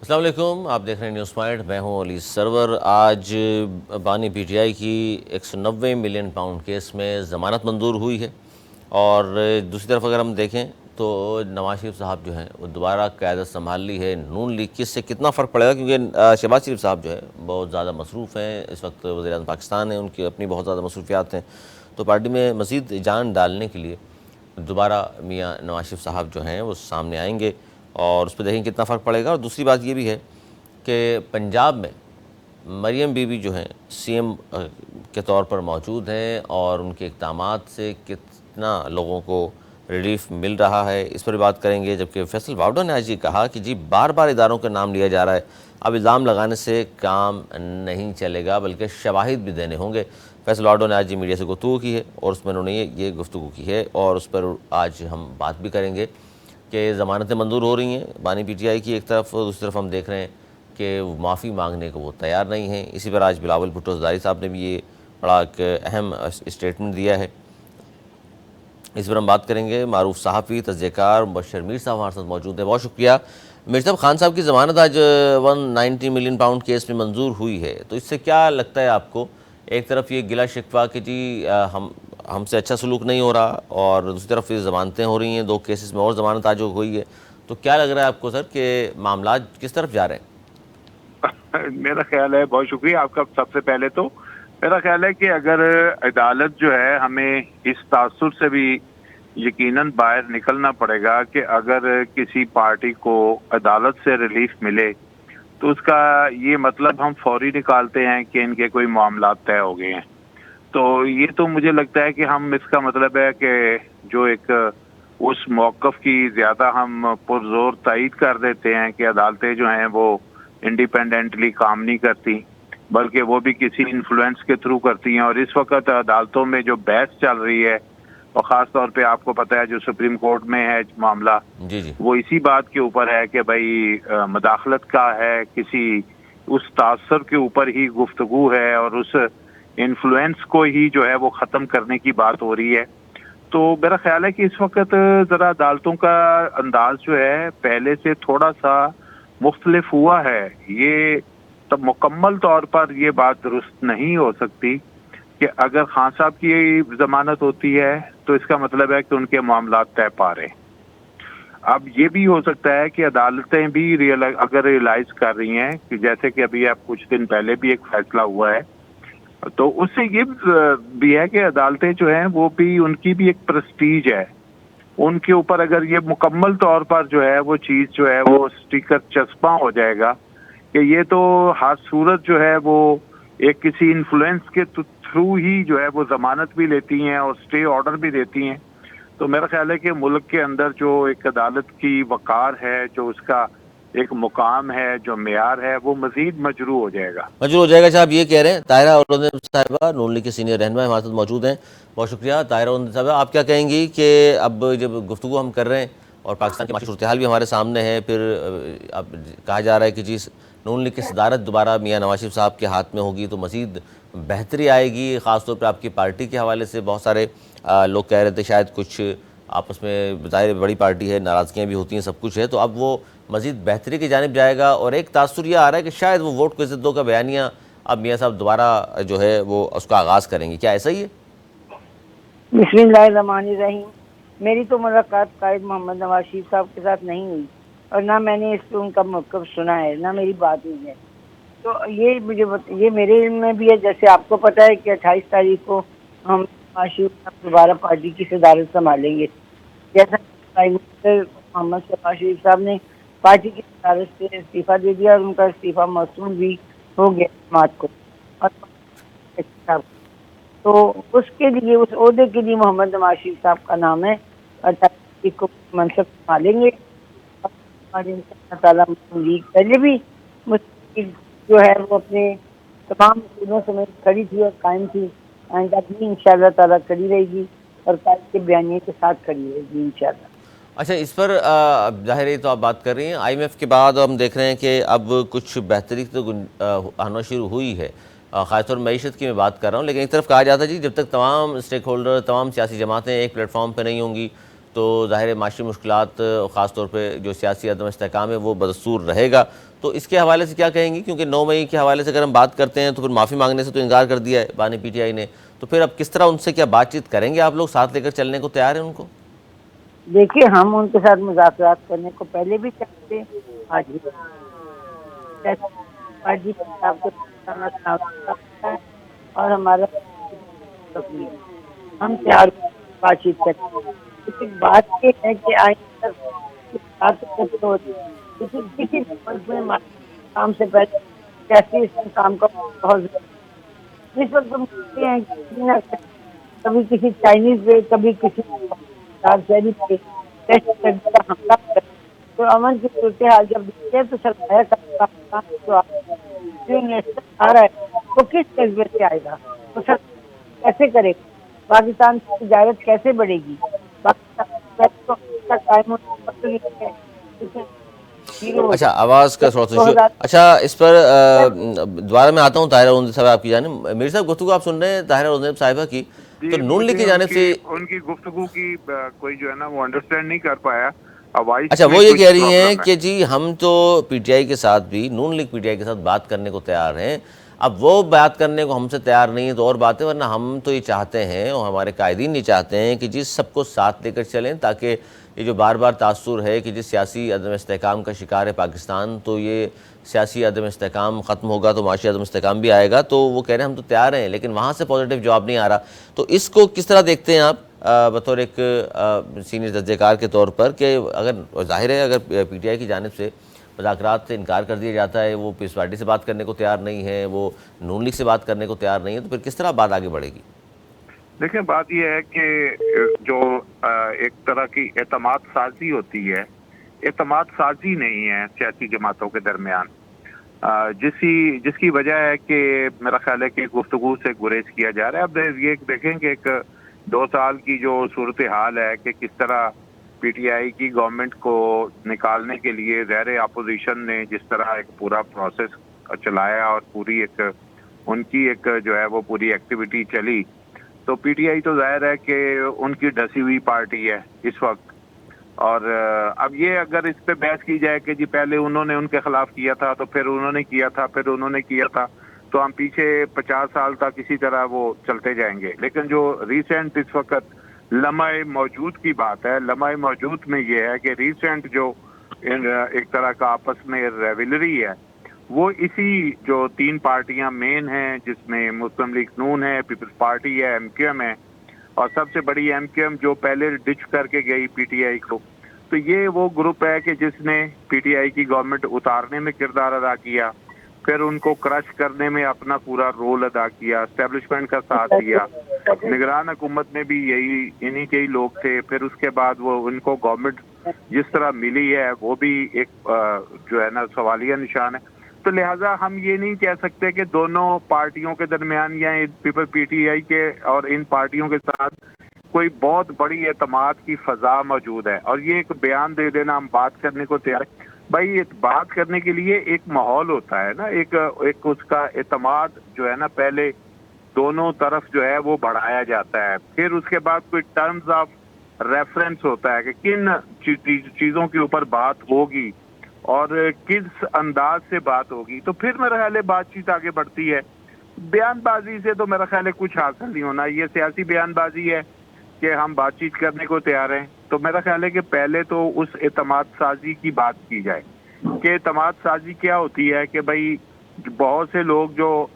السلام علیکم، آپ دیکھ رہے ہیں نیوز پوائنٹ، میں ہوں علی سرور۔ آج بانی پی ٹی آئی کی 190 ملین پاؤنڈ کیس میں ضمانت منظور ہوئی ہے، اور دوسری طرف اگر ہم دیکھیں تو نواز شریف صاحب جو ہیں وہ دوبارہ قیادت سنبھال لی ہے۔ نون لیگ کی اس سے کتنا فرق پڑے گا، کیونکہ شہباز شریف صاحب جو ہے بہت زیادہ مصروف ہیں، اس وقت وزیر اعظم پاکستان ہیں، ان کی اپنی بہت زیادہ مصروفیات ہیں، تو پارٹی میں مزید جان ڈالنے کے لیے دوبارہ میاں نواز شریف صاحب جو ہیں وہ سامنے آئیں گے، اور اس پہ دیکھیں کتنا فرق پڑے گا۔ اور دوسری بات یہ بھی ہے کہ پنجاب میں مریم بی بی جو ہیں سی ایم کے طور پر موجود ہیں، اور ان کے اقدامات سے کتنا لوگوں کو ریلیف مل رہا ہے، اس پر بات کریں گے۔ جبکہ فیصل واوڈا نے آج یہ کہا کہ جی بار بار اداروں کا نام لیا جا رہا ہے، اب الزام لگانے سے کام نہیں چلے گا بلکہ شواہد بھی دینے ہوں گے۔ فیصل واوڈا نے آج میڈیا سے گفتگو کی ہے، اور اس میں انہوں نے یہ گفتگو کی ہے، اور اس پر آج ہم بات بھی کریں گے کہ ضمانتیں منظور ہو رہی ہیں بانی پی ٹی آئی کی ایک طرف، اور دوسری طرف ہم دیکھ رہے ہیں کہ معافی مانگنے کو وہ تیار نہیں ہیں۔ اسی پر آج بلاول بھٹو زرداری صاحب نے بھی یہ بڑا ایک اہم اسٹیٹمنٹ دیا ہے، اس پر ہم بات کریں گے۔ معروف صحافی، تجزیہ کار مبشر میر صاحب ہمارے ساتھ موجود ہیں، بہت شکریہ۔ میر صاحب، خان صاحب کی ضمانت آج 190 ملین پاؤنڈ کیس میں منظور ہوئی ہے، تو اس سے کیا لگتا ہے آپ کو؟ ایک طرف یہ گلہ شکوہ کہ جی ہم سے اچھا سلوک نہیں ہو رہا، اور دوسری طرف یہ ضمانتیں ہو رہی ہیں، 2 کیسز میں اور ضمانت آج ہوئی ہے، تو کیا لگ رہا ہے آپ کو سر کہ معاملات کس طرف جا رہے ہیں؟ میرا خیال ہے، بہت شکریہ آپ کا۔ سب سے پہلے تو میرا خیال ہے کہ اگر عدالت جو ہے، ہمیں اس تاثر سے بھی یقیناً باہر نکلنا پڑے گا کہ اگر کسی پارٹی کو عدالت سے ریلیف ملے تو اس کا یہ مطلب ہم فوری نکالتے ہیں کہ ان کے کوئی معاملات طے ہو گئے ہیں۔ تو یہ تو مجھے لگتا ہے کہ ہم اس کا مطلب ہے کہ جو ایک اس موقف کی زیادہ ہم پرزور تائید کر دیتے ہیں کہ عدالتیں جو ہیں وہ انڈیپینڈنٹلی کام نہیں کرتی، بلکہ وہ بھی کسی انفلوئنس کے تھرو کرتی ہیں۔ اور اس وقت عدالتوں میں جو بحث چل رہی ہے، اور خاص طور پہ آپ کو پتہ ہے جو سپریم کورٹ میں ہے معاملہ، جی جی وہ اسی بات کے اوپر ہے کہ بھائی مداخلت کا ہے، کسی اس تاثر کے اوپر ہی گفتگو ہے، اور اس انفلوئنس کو ہی جو ہے وہ ختم کرنے کی بات ہو رہی ہے۔ تو میرا خیال ہے کہ اس وقت ذرا عدالتوں کا انداز جو ہے پہلے سے تھوڑا سا مختلف ہوا ہے۔ یہ تب مکمل طور پر یہ بات درست نہیں ہو سکتی کہ اگر خان صاحب کی ضمانت ہوتی ہے تو اس کا مطلب ہے کہ ان کے معاملات طے پا رہے ہیں۔ اب یہ بھی ہو سکتا ہے کہ عدالتیں بھی اگر ریئلائز کر رہی ہیں کہ جیسے کہ ابھی اب کچھ دن پہلے بھی ایک فیصلہ ہوا ہے، تو اس سے یہ بھی ہے کہ عدالتیں جو ہیں وہ بھی، ان کی بھی ایک پریسٹیج ہے، ان کے اوپر اگر یہ مکمل طور پر جو ہے وہ چیز جو ہے وہ سٹیکر چسپاں ہو جائے گا کہ یہ تو ہر صورت جو ہے وہ ایک کسی انفلوئنس کے تھرو ہی جو ہے وہ ضمانت بھی لیتی ہیں اور سٹے آرڈر بھی دیتی ہیں، تو میرا خیال ہے کہ ملک کے اندر جو ایک عدالت کی وقار ہے، جو اس کا ایک مقام ہے، جو معیار ہے، وہ مزید مجروح ہو جائے گا۔ منظور ہو جائے گا صاحب، یہ کہہ رہے ہیں۔ طاہرہ اورنگزیب صاحبہ نون لیگ کے سینئر رہنما ہمارے ساتھ موجود ہیں، بہت شکریہ۔ طاہرہ اورنگزیب صاحبہ، آپ کیا کہیں گی کہ اب جب گفتگو ہم کر رہے ہیں اور پاکستان کی معاشی صورتحال بھی ہمارے سامنے ہے، پھر اب کہا جا رہا ہے کہ جی نون لیگ کی صدارت دوبارہ میاں نواز شریف صاحب کے ہاتھ میں ہوگی تو مزید بہتری آئے گی، خاص طور پر آپ کی پارٹی کے حوالے سے بہت سارے لوگ کہہ رہے تھے شاید کچھ آپس میں، ظاہر بڑی پارٹی ہے، ناراضگیاں بھی ہوتی ہیں، سب کچھ ہے، تو اب وہ مزید بہتری کی جانب جائے گا، اور ایک تاثر یہ آ رہا ہے کہ شاید وہ ووٹ کو عزت دو کا بیانیہ اب میاں صاحب دوبارہ جو ہے وہ اس کا آغاز کریں گے، کیا ایسا ہی ہے؟ بسم اللہ الرحمن الرحیم۔ میری تو ملاقات قائد محمد نواز شریف صاحب کے ساتھ نہیں ہوئی، اور نہ میں نے اس پہ ان کا موقف سنا ہے، نہ میری بات ہوئی ہے۔ تو یہ میرے علم میں بھی ہے، جیسے آپ کو پتہ ہے کہ 28 تاریخ کو ہم نواز شریف صاحب دوبارہ پارٹی کی صدارت سنبھالیں گے، جیسا پرائم منسٹر محمد شہباز شریف صاحب نے پارٹی کی صدارت سے استعفیٰ دے دیا، اور ان کا استعفیٰ موصول بھی ہو گیا جماعت کو، اور تو اس کے لیے، اس عہدے کے لیے محمد نواز شریف صاحب کا نام ہے، 28 تاریخ کو منصب سنبھالیں گے، اور انشاءاللہ تعالیٰ مسلم لیگ پہلے بھی مسلم لیگ جو ہے وہ اپنے تمام اصولوں سمیت کھڑی تھی اور قائم تھی، آئندہ بھی انشاءاللہ تعالیٰ کھڑی رہے گی، اور قائد کے بیانیے کے ساتھ کھڑی رہے گی انشاءاللہ۔ اچھا، اس پر ظاہر ہے تو آپ بات کر رہی ہیں آئی ایم ایف کے بعد ہم دیکھ رہے ہیں کہ اب کچھ بہتری تو آنا شروع ہوئی ہے، خاص طور معیشت کی میں بات کر رہا ہوں، لیکن ایک طرف کہا جاتا ہے جی جب تک تمام اسٹیک ہولڈر، تمام سیاسی جماعتیں ایک پلیٹ فارم پہ نہیں ہوں گی تو ظاہر ہے معاشی مشکلات، خاص طور پہ جو سیاسی عدم استحکام ہے وہ بدستور رہے گا، تو اس کے حوالے سے کیا کہیں گی؟ کیونکہ 9 مئی کے حوالے سے اگر ہم بات کرتے ہیں تو پھر معافی مانگنے سے تو انکار کر دیا ہے بانی پی ٹی آئی نے، تو پھر اب کس طرح ان سے کیا بات چیت کریں گے آپ لوگ؟ ساتھ لے کر چلنے کو تیار ہیں ان کو؟ دیکھیے ہم ان کے ساتھ مذاکرات کرنے کو پہلے بھی چاہتے ہیں، آج بھی پارٹی آپ کو اور ہمارا ہم تیار بات چیت کریں، لیکن بات یہ ہے کہ آئندہ کسی کام سے پہلے کیسے اس کام کا بہت اس وقت ہم دیکھتے ہیں کہ کبھی کسی چائنیز پہ، کبھی کسی شہری پہ دہشت گردی کا حملہ کرے تو امن کی صورتحال جب دیکھتے ہیں تو سرمایہ کا جو آ رہا ہے وہ کس جذبے سے آئے گا، وہ سر کیسے کرے گا، پاکستان کی تجارت کیسے بڑھے گی، پاکستان قائم ہونے اچھا آواز کا تھوڑا سا ایشو، 2000 اچھا اس پر دوبارہ میں آتا ہوں طاہرہ روندے صاحب آپ کی جانب۔ میر صاحب گفتگو آپ سن رہے ہیں طاہرہ روندے صاحبہ کی، تو جی نون لیگ مجھے کی جانب سے ان کی گفتگو کی کوئی جو ہے نا وہ انڈرسٹینڈ نہیں کر پایا، وائس اچھا میں وہ یہ کچھ کہہ رہی ہیں پرابلم ہے۔ کہ جی ہم تو پی ٹی آئی کے ساتھ بھی، نون لیگ پی ٹی آئی کے ساتھ بات کرنے کو تیار ہیں، اب وہ بات کرنے کو ہم سے تیار نہیں ہے تو اور بات ہے، ورنہ ہم تو یہ چاہتے ہیں اور ہمارے قائدین یہ چاہتے ہیں کہ جی سب کو ساتھ لے کر چلیں، تاکہ یہ جو بار بار تاثر ہے کہ جس سیاسی عدم استحکام کا شکار ہے پاکستان، تو یہ سیاسی عدم استحکام ختم ہوگا تو معاشی عدم استحکام بھی آئے گا۔ تو وہ کہہ رہے ہیں ہم تو تیار ہیں، لیکن وہاں سے پازیٹیو جواب نہیں آ رہا، تو اس کو کس طرح دیکھتے ہیں آپ بطور ایک سینئر درجہ کار کے طور پر، کہ اگر ظاہر ہے اگر پی ٹی آئی کی جانب سے مذاکرات سے انکار کر دیا جاتا ہے، وہ پیس پارٹی سے بات کرنے کو تیار نہیں ہے، وہ نون لیگ سے بات کرنے کو تیار نہیں ہے، تو پھر کس طرح بات آگے بڑھے گی؟ دیکھیں بات یہ ہے کہ جو ایک طرح کی اعتماد سازی ہوتی ہے، اعتماد سازی نہیں ہے سیاسی جماعتوں کے درمیان، جس کی وجہ ہے کہ میرا خیال ہے کہ گفتگو سے گریز کیا جا رہا ہے۔ اب یہ دیکھیں کہ ایک 2 سال کی جو صورتحال ہے کہ کس طرح پی ٹی آئی کی گورنمنٹ کو نکالنے کے لیے غیر اپوزیشن نے جس طرح ایک پورا پروسیس چلایا اور پوری ایک ان کی ایک جو ہے وہ پوری ایکٹیویٹی چلی، تو پی ٹی آئی تو ظاہر ہے کہ ان کی ڈسی ہوئی پارٹی ہے اس وقت۔ اور اب یہ اگر اس پہ بحث کی جائے کہ جی پہلے انہوں نے ان کے خلاف کیا تھا، تو پھر انہوں نے کیا تھا، پھر انہوں نے کیا تھا، تو ہم پیچھے 50 سال تک اسی طرح وہ چلتے جائیں گے۔ لیکن جو ریسنٹ اس وقت لمحہ موجود کی بات ہے، لمحہ موجود میں یہ ہے کہ ریسنٹ جو ایک طرح کا آپس میں ریولری ہے، وہ اسی جو 3 پارٹیاں مین ہیں، جس میں مسلم لیگ نون ہے، پیپلز پارٹی ہے، ایم کیو ایم ہے، اور سب سے بڑی ایم کیو ایم جو پہلے ڈچ کر کے گئی پی ٹی آئی کو، تو یہ وہ گروپ ہے کہ جس نے پی ٹی آئی کی گورنمنٹ اتارنے میں کردار ادا کیا، پھر ان کو کرش کرنے میں اپنا پورا رول ادا کیا، اسٹیبلشمنٹ کا ساتھ دیا، نگران حکومت میں بھی انہی کے ہی لوگ تھے، پھر اس کے بعد وہ ان کو گورنمنٹ جس طرح ملی ہے وہ بھی ایک جو ہے نا سوالیہ نشان ہے۔ تو لہٰذا ہم یہ نہیں کہہ سکتے کہ دونوں پارٹیوں کے درمیان یا پیپل پی ٹی آئی کے اور ان پارٹیوں کے ساتھ کوئی بہت بڑی اعتماد کی فضا موجود ہے، اور یہ ایک بیان دے دینا ہم بات کرنے کو تیار ہیں۔ بھائی بات کرنے کے لیے ایک ماحول ہوتا ہے نا، ایک اس کا اعتماد جو ہے نا پہلے دونوں طرف جو ہے وہ بڑھایا جاتا ہے، پھر اس کے بعد کوئی ٹرمز آف ریفرنس ہوتا ہے کہ کن چیزوں کے اوپر بات ہوگی اور کس انداز سے بات ہوگی، تو پھر میرا خیال ہے بات چیت آگے بڑھتی ہے۔ بیان بازی سے تو میرا خیال ہے کچھ حاصل نہیں ہونا، یہ سیاسی بیان بازی ہے کہ ہم بات چیت کرنے کو تیار ہیں، تو میرا خیال ہے کہ پہلے تو اس اعتماد سازی کی بات کی جائے کہ اعتماد سازی کیا ہوتی ہے، کہ بھائی بہت سے لوگ جو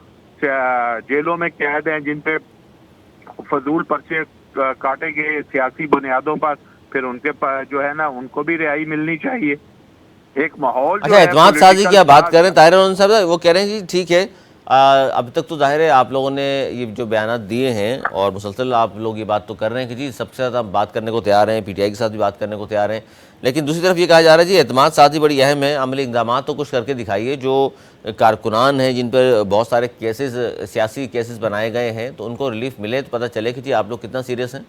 جیلوں میں قید ہیں، جن پہ فضول پرچے کاٹے گئے سیاسی بنیادوں پر، پھر ان کے جو ہے نا ان کو بھی رہائی ملنی چاہیے۔ ایک ماحول اچھا جو ہے اعتماد سازی کی پولیٹیکل آپ بات کر رہے ساز، ہیں طاہرہ روندے صاحب، وہ کہہ رہے ہیں جی ٹھیک ہے، اب تک تو ظاہر ہے آپ لوگوں نے یہ جو بیانات دیے ہیں اور مسلسل آپ لوگ یہ بات تو کر رہے ہیں کہ جی سب سے زیادہ بات کرنے کو تیار ہیں، پی ٹی آئی کے ساتھ بھی بات کرنے کو تیار ہیں، لیکن دوسری طرف یہ کہا جا رہا ہے جی اعتماد سازی بڑی اہم ہے، عملی اقدامات تو کچھ کر کے دکھائیے، جو کارکنان ہیں جن پر بہت سارے کیسز سیاسی کیسز بنائے گئے ہیں، تو ان کو ریلیف ملے تو پتہ چلے کہ جی آپ لوگ کتنا سیریس ہیں۔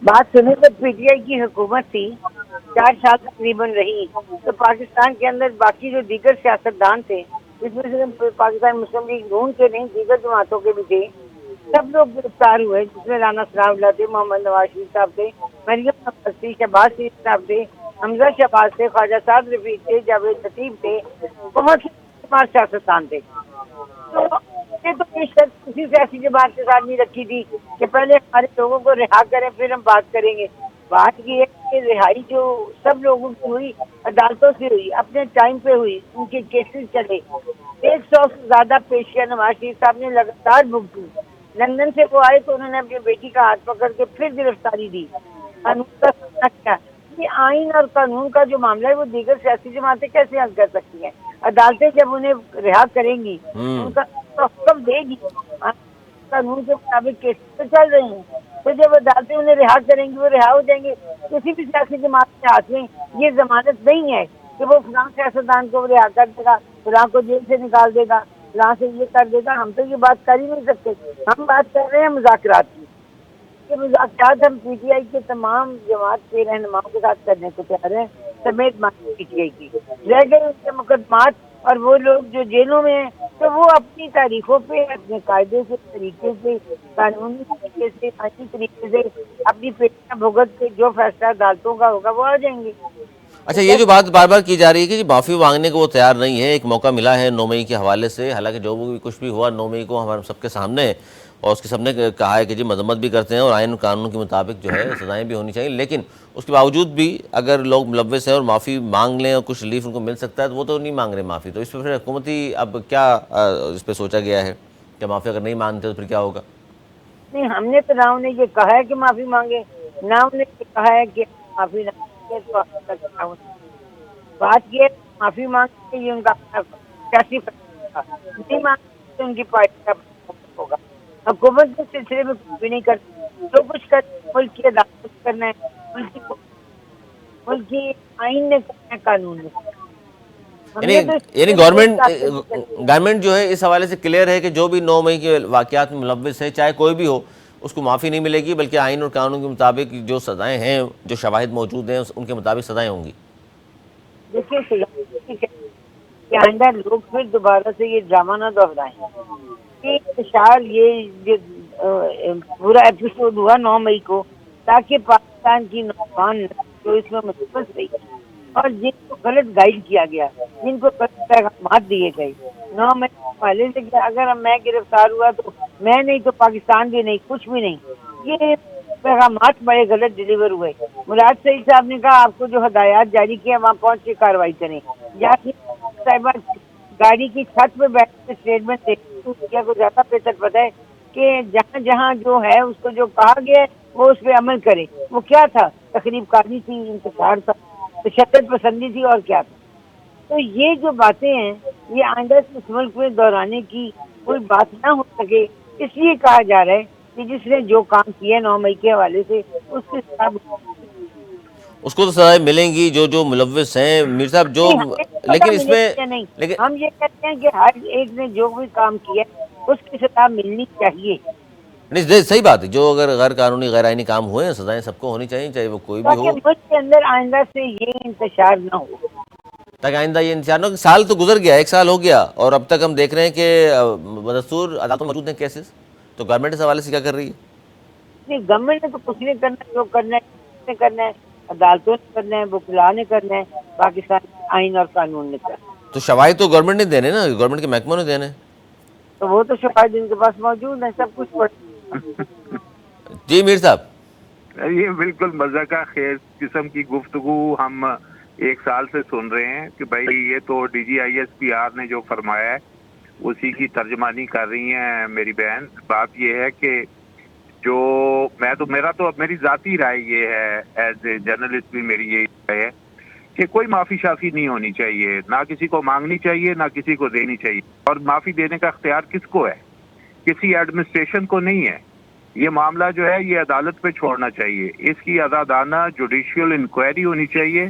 بات سنیں تو پی ٹی آئی کی حکومت تھی 4 سال تقریباً رہی، تو پاکستان کے اندر باقی جو دیگر سیاستدان تھے، جس میں سے پاکستان مسلم لیگ نون کے نہیں دیگر جماعتوں کے بھی تھے، سب لوگ گرفتار ہوئے، جس میں رانا ثناء اللہ تھے، محمد نواز شریف صاحب تھے، مریم نواز تھی، شہباز شریف صاحب تھے، حمزہ شہباز تھے, خواجہ سعد رفیق تھے, جاوید لطیف تھے, بہت سے سیاستدان تھے. تو یہ تو یہ شرط کسی سیاسی جماعت کے ساتھ نہیں رکھی تھی کہ پہلے ہمارے لوگوں کو رہا کریں پھر ہم بات کریں گے. بات یہ ہے کہ رہائی جو سب لوگوں کی ہوئی عدالتوں سے ہوئی, اپنے ٹائم پہ ہوئی, ان کے کیسز چلے. 100 سے زیادہ پیشیاں نواز شریف صاحب نے لگاتار بک کی. لندن سے وہ آئے تو انہوں نے اپنی بیٹی کا ہاتھ پکڑ کے پھر گرفتاری دی. قانون کا سامنا کیا. یہ آئین اور قانون کا جو معاملہ ہے وہ دیگر سیاسی جماعتیں کیسے حل کر سکتی ہیں؟ عدالتیں جب انہیں رہا کریں گی, ان کا حکم دے گی, قانون کے مطابق کیس تو چل رہے ہیں, تو جب عدالتیں انہیں رہا کریں گی وہ رہا ہو جائیں گے. کسی بھی سیاسی جماعت کے ہاتھ میں یہ ضمانت نہیں ہے کہ وہ فلاں سیاستدان کو رہا کر دے گا, فلاں کو جیل سے نکال دے گا, فلاں سے یہ کر دے گا. ہم تو یہ بات کر ہی نہیں سکتے. ہم بات کر رہے ہیں مذاکرات کی. یہ مذاکرات ہم پی ٹی آئی کے تمام جماعت کے رہنماؤں کے ساتھ کرنے کو تیار ہیں, سمیت پی ٹی آئی کی. رہ گئے ان کے مقدمات اور وہ لوگ جو جیلوں میں ہیں تو وہ اپنی تاریخوں پہ اپنے قاعدے سے, طریقے سے, قانونی طریقے سے, آئینی طریقے سے اپنی پیشیاں بھگت کے جو فیصلہ عدالتوں کا ہوگا وہ آ جائیں گے. اچھا, یہ جو بات بار بار کی جا رہی ہے کہ جی معافی مانگنے کو وہ تیار نہیں ہے, ایک موقع ملا ہے 9 مئی کے حوالے سے, حالانکہ جو بھی کچھ بھی ہوا 9 مئی کو ہمارے سب کے سامنے ہے اور اس کے سب نے کہا ہے کہ جی مذمت بھی کرتے ہیں اور آئین قانون کے مطابق جو ہے سزائیں بھی ہونی چاہیے, لیکن اس کے باوجود بھی اگر لوگ ملوث ہیں اور معافی مانگ لیں اور کچھ ریلیف ان کو مل سکتا ہے تو وہ تو نہیں مانگ رہے معافی. تو اس پہ پھر حکومتی اب کیا اس پہ سوچا گیا ہے کہ معافی اگر نہیں مانگتے تو پھر کیا ہوگا؟ نہیں, ہم نے تو نہ انہیں یہ کہا ہے کہ معافی مانگے, نہ انہیں یہ کہا ہے کہ معافی نہ مانگے. تو بات یہ معافی مانگنے یہ ان کا سیاسی فیصلہ ہوگا, نہیں مانگے ان کی پارٹی کا ہوگا. حکومت کے سلسلے میں کچھ بھی نہیں کرتی. جو کچھ کرنا ملک کی عدالت نے کرنا ہے, ملک کی آئین نے کرنا ہے, قانون نے. یعنی گورنمنٹ جو ہے اس حوالے سے کلیئر ہے کہ جو بھی 9 مئی کے واقعات میں ملوث ہے چاہے کوئی بھی ہو اس کو معافی نہیں ملے گی, بلکہ آئین اور قانون کے مطابق جو سزائیں ہیں, جو شواہد موجود ہیں ان کے مطابق سزائیں ہوں گی. دیکھیے کہ آئندہ لوگ پھر دوبارہ سے یہ ڈرامہ نہ دہرائیں. یہ انتشار, یہ جو پورا ایپیسوڈ ہوا 9 مئی کو, تاکہ پاکستان کی نوجوان جو اس میں ملوث رہی اور جن کو غلط گائیڈ کیا گیا, جن کو غلط پیغامات دیے گئے 9 مئی پہلے سے کہ اگر میں گرفتار ہوا تو میں نہیں تو پاکستان بھی نہیں, کچھ بھی نہیں, یہ پیغامات بڑے غلط ڈلیور ہوئے. مراد سعید صاحب نے کہا آپ کو جو ہدایات جاری کیا وہاں پہنچ کے کارروائی کریں. صاحبہ گاڑی کی چھت پہ بیٹھ کے اسٹیٹمنٹ دیکھنے کو زیادہ بہتر پتہ ہے کہ جہاں جہاں جو ہے اس کو جو کہا گیا ہے وہ اس پہ عمل کرے. وہ کیا تھا؟ تقریب کاری تھی, انتشار تھا, تشدد پسندی تھی, اور کیا تھا؟ تو یہ جو باتیں ہیں یہ آئندہ سے اس ملک میں دہرانے کی کوئی بات نہ ہو سکے, اس لیے کہا جا رہا ہے کہ جس نے جو کام کیا 9 مئی کے حوالے سے اس کے ساتھ اس کو تو سزائیں ملیں گی جو ملوث ہیں میر صاحب جو, لیکن اس میں نہیں, ہم یہ کہتے ہیں کہ ہر ایک نے جو بھی کام کیا اس کی سزا ملنی چاہیے. نہیں, صحیح بات ہے, جو اگر غیر قانونی غیر آئینی کام ہوئے ہیں سزائیں سب کو ہونی چاہیے, چاہے وہ کوئی بھی ہو, تاکہ ملک کے اندر آئندہ سے یہ انتشار نہ ہو. تاکہ آئندہ یہ انتشار نہ ہو. سال تو گزر گیا, 1 سال ہو گیا, اور اب تک ہم دیکھ رہے ہیں کہ بدستور عدالتوں موجود ہیں کیسز. تو گورنمنٹ اس حوالے سے کیا کر رہی ہے؟ نہیں, گورنمنٹ نے تو کچھ نہیں کرنا, جو کرنا ہے عدالتوں نے کرنا ہے, وکلاء نے کرنا ہے, پاکستان آئین اور قانون نے کرنا ہے. تو شواہد تو گورنمنٹ نے دینے نا, گورنمنٹ کے محکموں نے دینے. تو وہ تو شواہد ان کے پاس موجود ہیں, سب کچھ جی میر صاحب. یہ بالکل مذاقہ خیز قسم کی گفتگو ہم 1 سال سے سن رہے ہیں کہ بھائی یہ تو D G I S P R نے جو فرمایا ہے اسی کی ترجمانی کر رہی ہیں میری بہن. بات یہ ہے کہ جو میری ذاتی رائے یہ ہے, ایز اے جرنلسٹ بھی میری یہی رائے ہے کہ کوئی معافی شافی نہیں ہونی چاہیے, نہ کسی کو مانگنی چاہیے نہ کسی کو دینی چاہیے. اور معافی دینے کا اختیار کس کو ہے؟ کسی ایڈمنسٹریشن کو نہیں ہے. یہ معاملہ جو ہے یہ عدالت پہ چھوڑنا چاہیے. اس کی آزادانہ جوڈیشیل انکوائری ہونی چاہیے.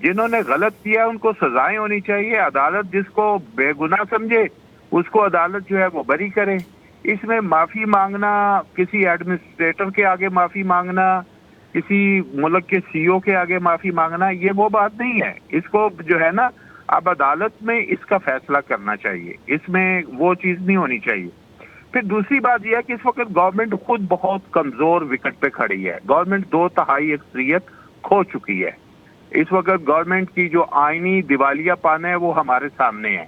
جنہوں نے غلط کیا ان کو سزائیں ہونی چاہیے. عدالت جس کو بے گناہ سمجھے اس کو عدالت جو ہے وہ بری کرے. اس میں معافی مانگنا, کسی ایڈمنسٹریٹر کے آگے معافی مانگنا, کسی ملک کے سی او کے آگے معافی مانگنا, یہ وہ بات نہیں ہے. اس کو جو ہے نا اب عدالت میں اس کا فیصلہ کرنا چاہیے, اس میں وہ چیز نہیں ہونی چاہیے. پھر دوسری بات یہ ہے کہ اس وقت گورنمنٹ خود بہت کمزور وکٹ پہ کھڑی ہے. گورنمنٹ 2/3 اکثریت کھو چکی ہے. اس وقت گورنمنٹ کی جو آئینی دیوالیہ پان ہے وہ ہمارے سامنے ہے.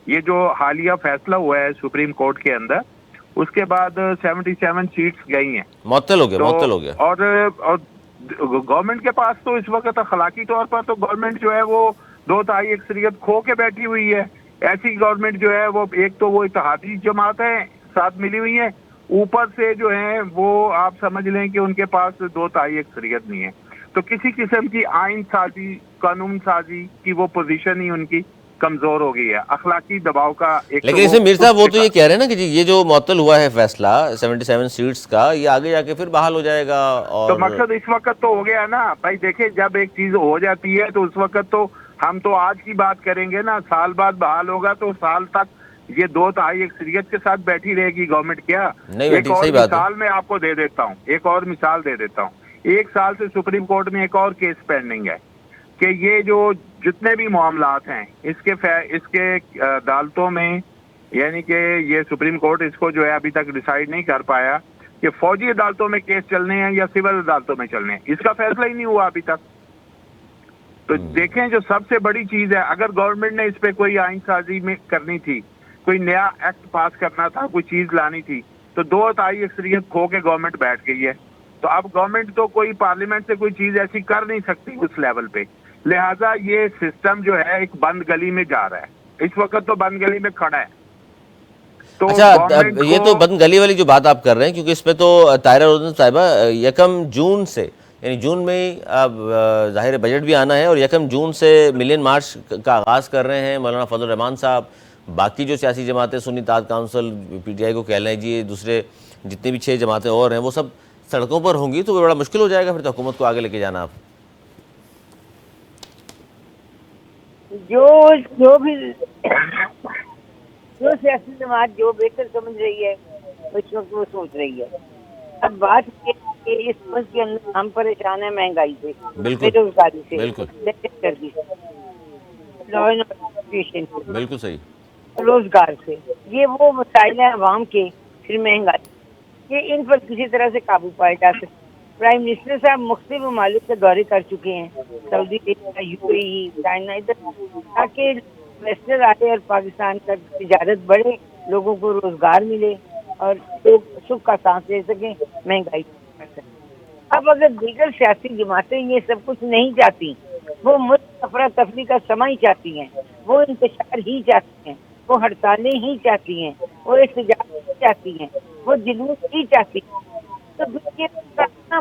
یہ جو حالیہ فیصلہ ہوا ہے سپریم کورٹ کے اندر, اس کے بعد 77 سیٹس گئی ہیں, معطل ہو گیا. اور گورنمنٹ کے پاس تو اس وقت اخلاقی طور پر تو گورنمنٹ جو ہے وہ 2/3 اکثریت کھو کے بیٹھی ہوئی ہے. ایسی گورنمنٹ جو ہے وہ ایک تو وہ اتحادی جماعت ہے ساتھ ملی ہوئی ہیں, اوپر سے جو ہے وہ آپ سمجھ لیں کہ ان کے پاس 2/3 اکثریت نہیں ہے. تو کسی قسم کی آئین سازی, قانون سازی کی وہ پوزیشن ہی ان کی کمزور ہو گئی ہے. اخلاقی دباؤ کا ایک, لیکن اس میں میر صاحب وہ تو یہ کہہ رہے ہیں نا کہ جی یہ جو معطل ہوا ہے فیصلہ 77 سیٹس کا, یہ آگے جا کے پھر بحال ہو جائے گا. اور تو مقصد اس وقت تو ہو گیا نا بھائی. دیکھیں جب ایک چیز ہو جاتی ہے تو اس وقت تو ہم تو آج کی بات کریں گے نا, سال بعد بحال ہوگا تو سال تک یہ 2/3 اکثریت کے ساتھ بیٹھی رہے گی گورنمنٹ کیا؟ ایک اور مثال میں آپ کو دے دیتا ہوں, ایک اور مثال دے دیتا ہوں. 1 سال سے سپریم کورٹ میں ایک اور کیس پینڈنگ ہے کہ یہ جو جتنے بھی معاملات ہیں اس کے عدالتوں میں, یعنی کہ یہ سپریم کورٹ اس کو جو ہے ابھی تک ڈیسائیڈ نہیں کر پایا کہ فوجی عدالتوں میں کیس چلنے ہیں یا سول عدالتوں میں چلنے ہیں. اس کا فیصلہ ہی نہیں ہوا ابھی تک. تو دیکھیں جو سب سے بڑی چیز ہے, اگر گورنمنٹ نے اس پہ کوئی آئین سازی میں کرنی تھی, کوئی نیا ایکٹ پاس کرنا تھا, کوئی چیز لانی تھی, تو 2/3 اکثریت کھو کے گورنمنٹ بیٹھ گئی ہے. تو اب گورنمنٹ تو کوئی پارلیمنٹ سے کوئی چیز ایسی کر نہیں سکتی اس لیول پہ. لہٰذا یہ سسٹم جو ہے ایک بند گلی میں جا رہا ہے, اس وقت تو بند گلی میں کھڑا ہے. تو اچھا, یہ تو بند گلی والی جو بات آپ کر رہے ہیں, کیونکہ اس پہ تو طاہرہ روزن صاحبہ 1 جون سے, یعنی جون میں اب ظاہر بجٹ بھی آنا ہے, اور 1 جون سے ملین مارچ کا آغاز کر رہے ہیں مولانا فضل الرحمان صاحب. باقی جو سیاسی جماعتیں, سنی اتحاد کونسل, پی ٹی آئی کو کہہ لیں جی, دوسرے جتنے بھی 6 جماعتیں اور ہیں وہ سب سڑکوں پر ہوں گی, تو بڑا مشکل ہو جائے گا پھر تو حکومت کو آگے لے کے جانا. آپ جو سیاسی جماعت جو بہتر سمجھ رہی ہے اس وقت وہ سوچ رہی ہے. اب بات یہ کہ اس ملک کے اندر ہم پریشان ہیں مہنگائی سے, بے روزگاری سے, دہشت گردی سے, لا اینڈ آرڈر سے, بالکل صحیح, روزگار سے. یہ وہ مسائل ہیں عوام کے, پھر مہنگائی, یہ ان پر کسی طرح سے قابو پایا جا سکتا. پرائم منسٹر صاحب مختلف ممالک کے دورے کر چکے ہیں, سعودی عرب, یو اے ای, چائنا, ادھر, تاکہ انویسٹر آئے اور پاکستان کا تجارت بڑھے, لوگوں کو روزگار ملے اور لوگ سکھ کا سانس لے سکیں, مہنگائی کر سکیں. اب اگر دیگر سیاسی جماعتیں یہ سب کچھ نہیں چاہتی, وہ ملک افراتفری کا سما ہی چاہتی ہیں, وہ انتشار ہی چاہتی ہیں, وہ ہڑتالیں ہی چاہتی ہیں, وہ احتجاج ہی چاہتی ہیں, وہ جلوس ہی چاہتی ہیں, تو یہ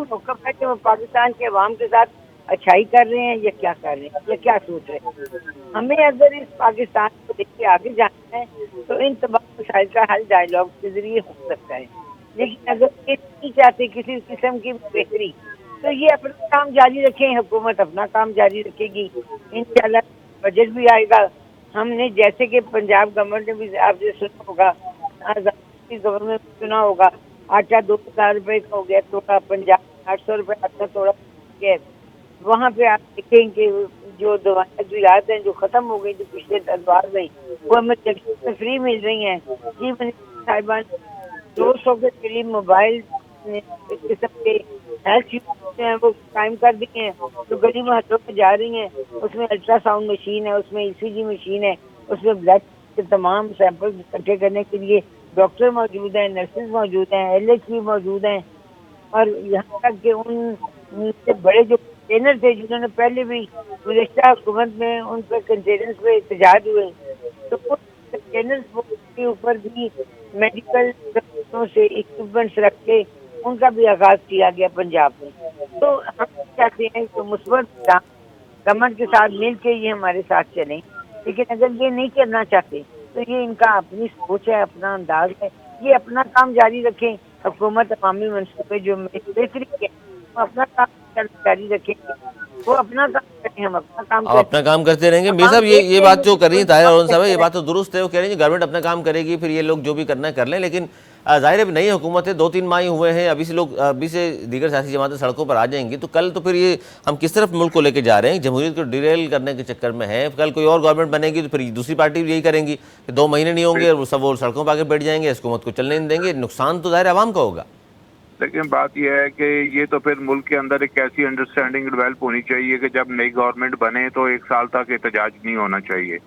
موقع ہے کہ وہ پاکستان کے عوام کے ساتھ اچھائی کر رہے ہیں یا کیا کر رہے ہیں, یا کیا سوچ رہے ہیں. ہمیں اگر اس پاکستان کو دیکھ کے آگے جانا ہے تو ان تمام مسائل کا حل ڈائیلاگ کے ذریعے ہو سکتا ہے. لیکن اگر یہ نہیں چاہتے کسی قسم کی بہتری, تو یہ اپنا کام جاری رکھیں, حکومت اپنا کام جاری رکھے گی. انشاءاللہ بجٹ بھی آئے گا. ہم نے جیسے کہ پنجاب گورنمنٹ نے بھی آپ نے سنا ہوگا, گورنمنٹ سنا ہوگا, آٹا 2,000 روپے کا ہو گیا توڑا, پنجاب 800 روپے آٹا توڑا گیا. وہاں پہ آپ دیکھیں کہ جو دوائیں ہیں جو ختم ہو گئی جو پچھلے 10 بار میں, وہ ہمیں فری مل رہی ہیں. جی صاحبان 200 کے قریب موبائل قسم کے ہیلتھ ہیں وہ قائم کر دیے ہیں, جو گلی محلوں میں جا رہی ہیں. اس میں الٹرا ساؤنڈ مشین ہے, اس میں ای سی جی مشین ہے, اس میں بلڈ کے تمام سیمپل اکٹھے کرنے کے لیے ڈاکٹر موجود ہیں, نرسز موجود ہیں, ایل ایچ پی موجود ہیں. اور یہاں تک کہ ان سے بڑے جو کنٹینر تھے جنہوں نے پہلے بھی گزشتہ حکومت میں ان پر کنٹینرز پہ احتجاج ہوئے, تو ان کنٹینرز کے اوپر بھی میڈیکل سے اکوپمنٹس رکھ کے ان کا بھی آغاز کیا گیا پنجاب میں. تو ہم چاہتے ہیں کہ مثبت گورنمنٹ کے ساتھ مل کے یہ ہمارے ساتھ چلیں, لیکن اگر یہ نہیں کرنا چاہتے تو یہ ان کا اپنی سوچ ہے, اپنا انداز ہے. یہ اپنا کام جاری رکھیں, حکومت عوامی منصوبے جو بہتری کے وہ اپنا کام جاری رکھیں, وہ اپنا کام کریں, ہم اپنا کام آپ اپنا کام کرتے رہیں گے. میر صاحب یہ بات جو کر رہی ہیں طاہرہ روزن صاحب, یہ بات تو درست ہے. وہ کہہ رہی ہیں گورنمنٹ اپنا کام کرے گی, پھر یہ لوگ جو بھی کرنا ہے کر لیں. لیکن ظاہر ہے نئی حکومت ہے, 2-3 ماہ ہوئے ہیں, ابھی سے دیگر سیاسی جماعتیں سڑکوں پر آ جائیں گی, تو کل تو پھر یہ ہم کس طرف ملک کو لے کے جا رہے ہیں؟ جمہوریت کو ڈیریل کرنے کے چکر میں ہیں. کل کوئی اور گورنمنٹ بنے گی تو پھر دوسری پارٹی بھی یہی کریں گی کہ 2 مہینے نہیں ہوں گے اور وہ سب وہ سڑکوں پہ آ کے بیٹھ جائیں گے, اس حکومت کو چلنے نہیں دیں گے. نقصان تو ظاہر عوام کا ہوگا. لیکن بات یہ ہے کہ یہ تو پھر ملک کے اندر ایک ایسی انڈرسٹینڈنگ ڈیولپ ہونی چاہیے کہ جب نئی گورنمنٹ بنے تو 1 سال تک احتجاج نہیں ہونا چاہیے،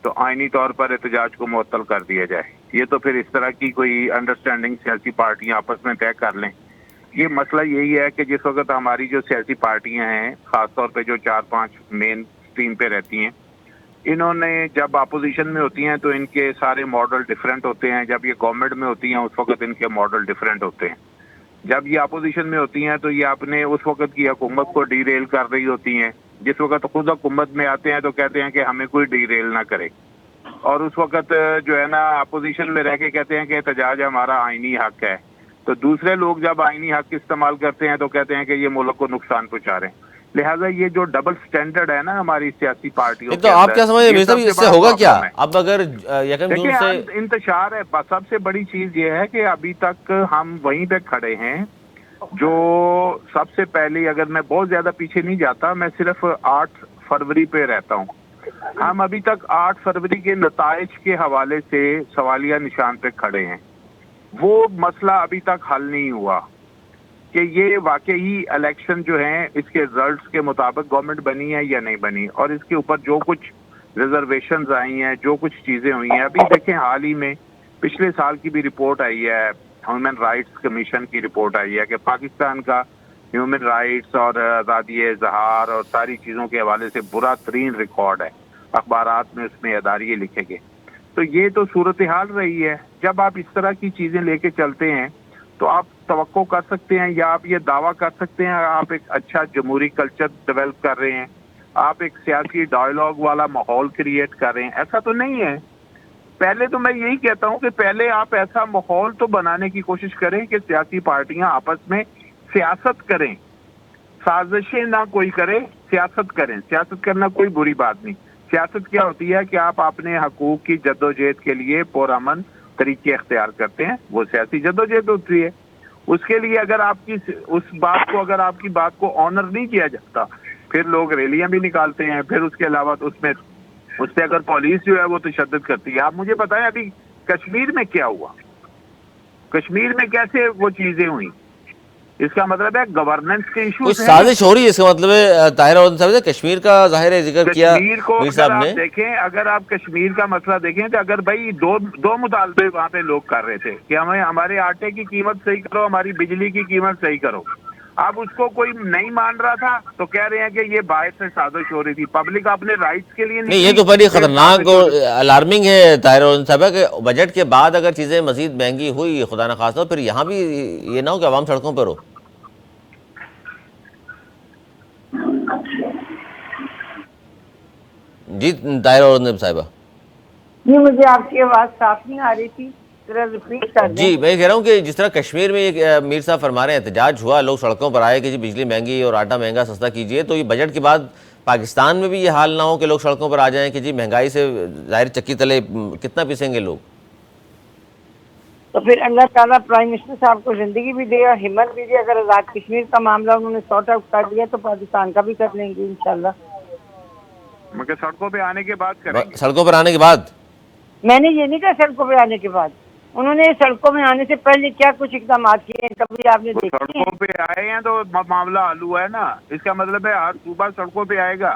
تو آئینی طور پر احتجاج کو معطل کر دیا جائے۔ یہ تو پھر اس طرح کی کوئی انڈرسٹینڈنگ سیاسی پارٹیاں آپس میں طے کر لیں۔ یہ مسئلہ یہی ہے کہ جس وقت ہماری جو سیاسی پارٹیاں ہیں، خاص طور پہ جو 4-5 مین اسٹریم پہ رہتی ہیں، انہوں نے جب اپوزیشن میں ہوتی ہیں تو ان کے سارے ماڈل ڈیفرنٹ ہوتے ہیں، جب یہ گورنمنٹ میں ہوتی ہیں اس وقت ان کے ماڈل ڈیفرنٹ ہوتے ہیں۔ جب یہ اپوزیشن میں ہوتی ہیں تو یہ اپنے اس وقت کی حکومت کو ڈی ریل کر رہی ہوتی ہیں، جس وقت خود حکومت میں آتے ہیں تو کہتے ہیں کہ ہمیں کوئی ڈی ریل نہ کرے، اور اس وقت جو ہے نا اپوزیشن میں رہ کے کہتے ہیں کہ احتجاج ہمارا آئینی حق ہے، تو دوسرے لوگ جب آئینی حق استعمال کرتے ہیں تو کہتے ہیں کہ یہ ملک کو نقصان پہنچا رہے ہیں۔ لہٰذا یہ جو ڈبل سٹینڈرڈ ہے نا ہماری سیاسی پارٹیوں تو آپ کیا سمجھیں مرزا صاحب، اس سے ہوگا کیا اب اگر یکم جون سے انتشار ہے؟ سب سے بڑی چیز یہ ہے کہ ابھی تک ہم وہیں پہ کھڑے ہیں جو سب سے پہلے، اگر میں بہت زیادہ پیچھے نہیں جاتا، میں صرف 8 فروری پہ رہتا ہوں، ہم ابھی تک 8 فروری کے نتائج کے حوالے سے سوالیہ نشان پہ کھڑے ہیں۔ وہ مسئلہ ابھی تک حل نہیں ہوا کہ یہ واقعی الیکشن جو ہیں اس کے رزلٹس کے مطابق گورنمنٹ بنی ہے یا نہیں بنی، اور اس کے اوپر جو کچھ ریزرویشنز آئی ہیں، جو کچھ چیزیں ہوئی ہیں۔ ابھی دیکھیں حال ہی میں پچھلے سال کی بھی رپورٹ آئی ہے، ہیومن رائٹس کمیشن کی رپورٹ آئی ہے کہ پاکستان کا ہیومن رائٹس اور آزادی اظہار اور ساری چیزوں کے حوالے سے برا ترین ریکارڈ ہے، اخبارات میں اس میں اداریے لکھے گئے۔ تو یہ تو صورتحال رہی ہے۔ جب آپ اس طرح کی چیزیں لے کے چلتے ہیں تو آپ توقع کر سکتے ہیں یا آپ یہ دعویٰ کر سکتے ہیں آپ ایک اچھا جمہوری کلچر ڈیولپ کر رہے ہیں، آپ ایک سیاسی ڈائیلاگ والا ماحول کریٹ کر رہے ہیں؟ ایسا تو نہیں ہے۔ پہلے تو میں یہی کہتا ہوں کہ پہلے آپ ایسا ماحول تو بنانے کی کوشش کریں کہ سیاسی پارٹیاں آپس میں سیاست کریں، سازشیں نہ کوئی کرے، سیاست کریں۔ سیاست کرنا کوئی بری بات نہیں۔ سیاست کیا ہوتی ہے کہ آپ اپنے حقوق کی جدوجہد کے لیے پرامن طریقے اختیار کرتے ہیں، وہ سیاسی جدوجہد ہوتی ہے۔ اس کے لیے اگر آپ کی اس بات کو، اگر آپ کی بات کو آنر نہیں کیا جاتا، پھر لوگ ریلیاں بھی نکالتے ہیں، پھر اس کے علاوہ اس پہ اگر پولیس جو ہے وہ تشدد کرتی ہے۔ آپ مجھے بتائیں ابھی کشمیر میں کیا ہوا، کشمیر میں کیسے وہ چیزیں ہوئیں؟ اس کا مطلب ہے گورننس کے ایشوز کچھ سازش ہو رہی ہے، اس کا مطلب ہے طاہر صاحب نے کشمیر کا ظاہر ذکر کیا کشمیر کو میر صاحب نے۔ دیکھیں، اگر آپ کشمیر کا مسئلہ دیکھیں تو اگر بھائی دو مطالبے وہاں پہ لوگ کر رہے تھے کہ ہمیں ہمارے آٹے کی قیمت صحیح کرو، ہماری بجلی کی قیمت صحیح کرو، اب اس کو کوئی نہیں مان رہا تھا تو کہہ رہے ہیں کہ یہ باعث سے سازش ہو رہی تھی، پبلک اپنے رائٹس کے لیے نہیں، یہ تو بڑی خطرناک اور الارمنگ ہے طاہر صاحب کہ بجٹ کے بعد اگر چیزیں مزید مہنگی ہوئی خدا نخواستہ، پھر یہاں بھی یہ نہ ہو کہ عوام سڑکوں پر ہو۔ جی طاہر صاحبہ، جی مجھے آپ کی آواز صاف نہیں آ رہی تھی، ذرا ریپیٹ کر دیں۔ جی میں کہہ رہا ہوں کہ جس طرح کشمیر میں میر صاحب فرما رہے ہیں احتجاج ہوا، لوگ سڑکوں پر آئے کہ جی بجلی مہنگی اور آٹا مہنگا سستا کیجئے، تو یہ بجٹ کے بعد پاکستان میں بھی یہ حال نہ ہو کہ لوگ سڑکوں پر آ جائیں کہ جی مہنگائی سے ظاہر چکی تلے کتنا پیسیں گے لوگ؟ تو پھر اللہ تعالیٰ پرائم منسٹر صاحب کو زندگی بھی دے اور ہمت بھی دے، اگر آزاد کشمیر کا معاملہ انہوں نے سارٹ آؤٹ کر دیا تو پاکستان کا بھی کر لیں گے انشاءاللہ۔ مگر سڑکوں پہ آنے کے بعد کریں گے۔ سڑکوں پر آنے کے بعد میں نے یہ نہیں کہا سڑکوں پہ آنے کے بعد، انہوں نے سڑکوں میں آنے سے پہلے کیا کچھ اقدامات کیے ہیں کبھی آپ نے دیکھے ہیں؟ سڑکوں پہ آئے ہیں تو معاملہ حل ہوا ہے نا، اس کا مطلب ہے ہر صوبہ سڑکوں پہ آئے گا۔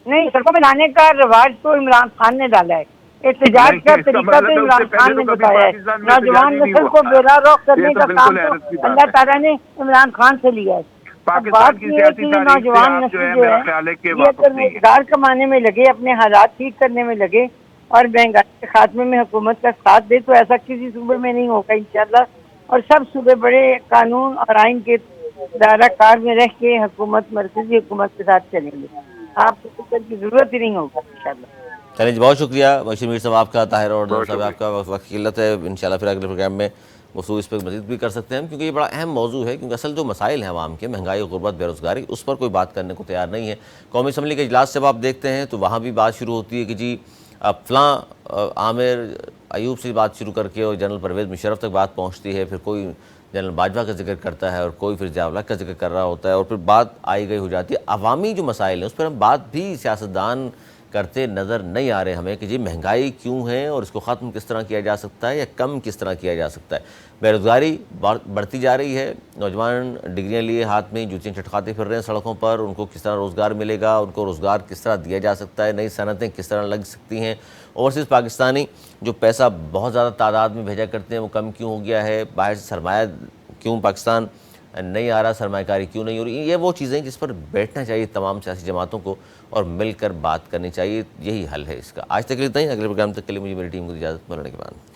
نہیں، سڑکوں پہ لانے کا رواج تو عمران خان نے ڈالا ہے، احتجاج کا طریقہ تو عمران خان نے بتایا ہے، نوجوان نسل کو بیدار روک کرنے کا کام تو اللہ تعالیٰ نے عمران خان سے لیا ہے۔ پاکستان کی سیاسی تاریخ سے آپ جو ہے میرا خیال ہے کہ یہ اگر روزگار کمانے میں لگے، اپنے حالات ٹھیک کرنے میں لگے اور مہنگائی کے خاتمے میں حکومت کا ساتھ دے تو ایسا کسی صوبے میں نہیں ہوگا انشاءاللہ، اور سب صوبے بڑے قانون اور آئین کے دائرہ کار میں رہ کے حکومت، مرکزی حکومت کے ساتھ چلیں گے، آپ کو فکر کی ضرورت ہی نہیں ہوگا انشاءاللہ۔ چلیے جی، بہت شکریہ بشیر میر صاحب آپ کا، طاہر صاحب آپ کا، وقت کی قلت ہے، انشاءاللہ پھر اگلے پروگرام میں گفتگو اس پہ مزید بھی کر سکتے ہیں کیونکہ یہ بڑا اہم موضوع ہے، کیونکہ اصل جو مسائل ہیں عوام کے، مہنگائی، غربت، بے روزگاری، اس پر کوئی بات کرنے کو تیار نہیں ہے۔ قومی اسمبلی کے اجلاس جب آپ دیکھتے ہیں تو وہاں بھی بات شروع ہوتی ہے کہ جی فلاں عامر ایوب سے بات شروع کر کے اور جنرل پرویز مشرف تک بات پہنچتی ہے، پھر کوئی جنرل باجوہ کا ذکر کرتا ہے اور کوئی پھر ضیاء الحق کا ذکر کر رہا ہوتا ہے، اور پھر بات آئی گئی ہو جاتی ہے۔ عوامی جو مسائل ہیں اس پر ہم بات بھی سیاستدان کرتے نظر نہیں آ رہے ہمیں کہ جی مہنگائی کیوں ہے اور اس کو ختم کس طرح کیا جا سکتا ہے یا کم کس طرح کیا جا سکتا ہے۔ بے روزگاری بڑھتی جا رہی ہے، نوجوان ڈگریاں لیے ہاتھ میں جوتیاں چٹکاتے پھر رہے ہیں سڑکوں پر، ان کو کس طرح روزگار ملے گا، ان کو روزگار کس طرح دیا جا سکتا ہے، نئی صنعتیں کس طرح لگ سکتی ہیں۔ اوورسیز پاکستانی جو پیسہ بہت زیادہ تعداد میں بھیجا کرتے ہیں وہ کم کیوں ہو گیا ہے، باہر سے سرمایہ کیوں پاکستان نہیں آ رہا، سرمایہ کاری کیوں نہیں ہو رہی، یہ وہ چیزیں جس پر بیٹھنا چاہیے تمام سیاسی جماعتوں کو اور مل کر بات کرنی چاہیے، یہی حل ہے اس کا۔ آج تک کے لیے اتنا ہی، اگلے پروگرام تک کے لیے مجھے میری ٹیم کو اجازت، ملنے کے بعد۔